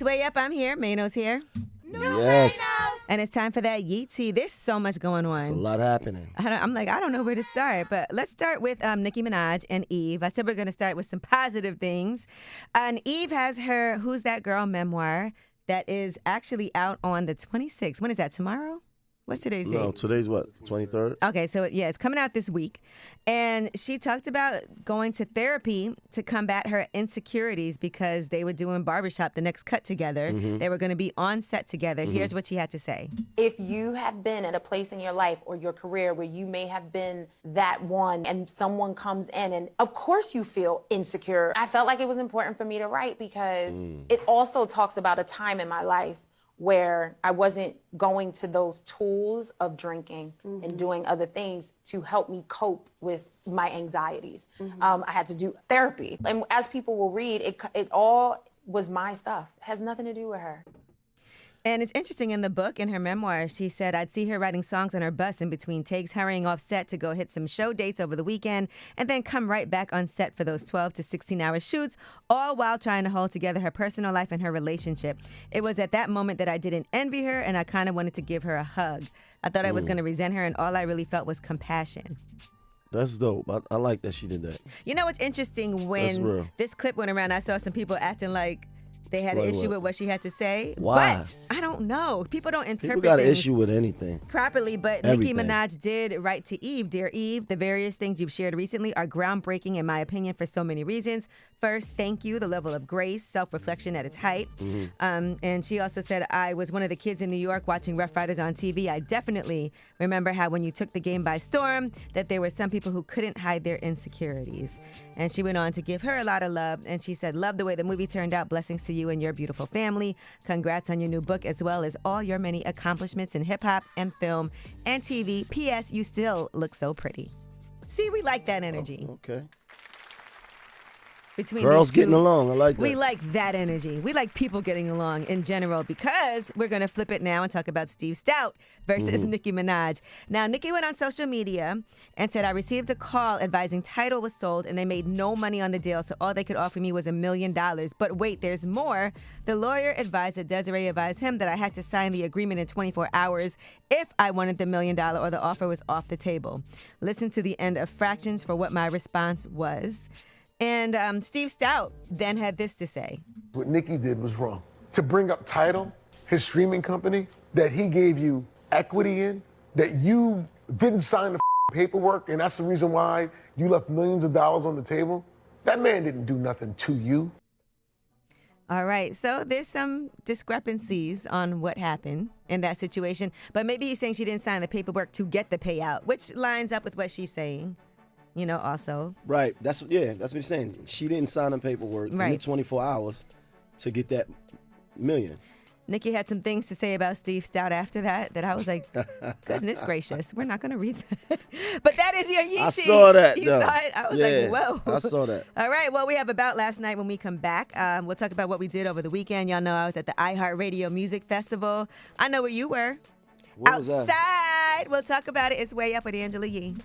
It's Way Up. I'm here. Mano's here. Yes. And it's time for that Yeet Tea. There's so much going on. There's a lot happening. I don't know where to start, but let's start with Nicki Minaj and Eve. I said we're going to start with some positive things. And Eve has her Who's That Girl memoir that is actually out on the 26th. When is that, tomorrow? What's today's date? No, today's what, 23rd? Okay, so yeah, it's coming out this week. And she talked about going to therapy to combat her insecurities because they were doing Barbershop, the next cut together. Mm-hmm. They were going to be on set together. Mm-hmm. Here's what she had to say. If you have been at a place in your life or your career where you may have been that one and someone comes in and of course you feel insecure, I felt like it was important for me to write because it also talks about a time in my life where I wasn't going to those tools of drinking and doing other things to help me cope with my anxieties. I had to do therapy. And as people will read, it all was my stuff. It has nothing to do with her. And it's interesting, in the book, in her memoir, she said, I'd see her writing songs on her bus in between takes, hurrying off set to go hit some show dates over the weekend, and then come right back on set for those 12 to 16-hour shoots, all while trying to hold together her personal life and her relationship. It was at that moment that I didn't envy her, and I kind of wanted to give her a hug. I thought I was going to resent her, and all I really felt was compassion. That's dope. I like that she did that. You know what's interesting? When this clip went around, I saw some people acting like they had an issue with what she had to say. Why? But I don't know. People don't interpret People got an things issue with anything properly, but Nicki Minaj did write to Eve, Dear Eve, the various things you've shared recently are groundbreaking in my opinion for so many reasons. First, thank you, the level of grace, self-reflection at its height. And she also said, I was one of the kids in New York watching Rough Riders on TV. I definitely remember how when you took the game by storm, that there were some people who couldn't hide their insecurities. And she went on to give her a lot of love. And she said, love the way the movie turned out. Blessings to you and your beautiful family. Congrats on your new book, as well as all your many accomplishments in hip hop and film and TV. P.S. You still look so pretty. See, we like that energy. Oh, okay. Between girls these two, getting along. I like that. We like that energy. We like people getting along in general, because we're going to flip it now and talk about Steve Stoute versus Nicki Minaj. Now, Nicki went on social media and said, I received a call advising Tidal was sold and they made no money on the deal, so all they could offer me was $1 million. But wait, there's more. The lawyer advised that Desiree advised him that I had to sign the agreement in 24 hours if I wanted the $1 million or the offer was off the table. Listen to the end of fractions for what my response was. And Steve Stoute then had this to say. What Nicki did was wrong. To bring up Tidal, his streaming company, that he gave you equity in, that you didn't sign the paperwork, and that's the reason why you left millions of dollars on the table. That man didn't do nothing to you. All right, so there's some discrepancies on what happened in that situation, but maybe he's saying she didn't sign the paperwork to get the payout, which lines up with what she's saying. You know, also. Right. That's what he's saying. She didn't sign the paperwork in the 24 hours to get that $1 million. Nicki had some things to say about Steve Stoute after that I was like, goodness gracious, we're not going to read that. But that is your Yeezy. I saw that. You saw it? I was like, whoa. I saw that. All right, well, we have About Last Night when we come back. We'll talk about what we did over the weekend. Y'all know I was at the iHeartRadio Music Festival. I know where you were. Where was that? Outside. We'll talk about it. It's Way Up with Angela Yee.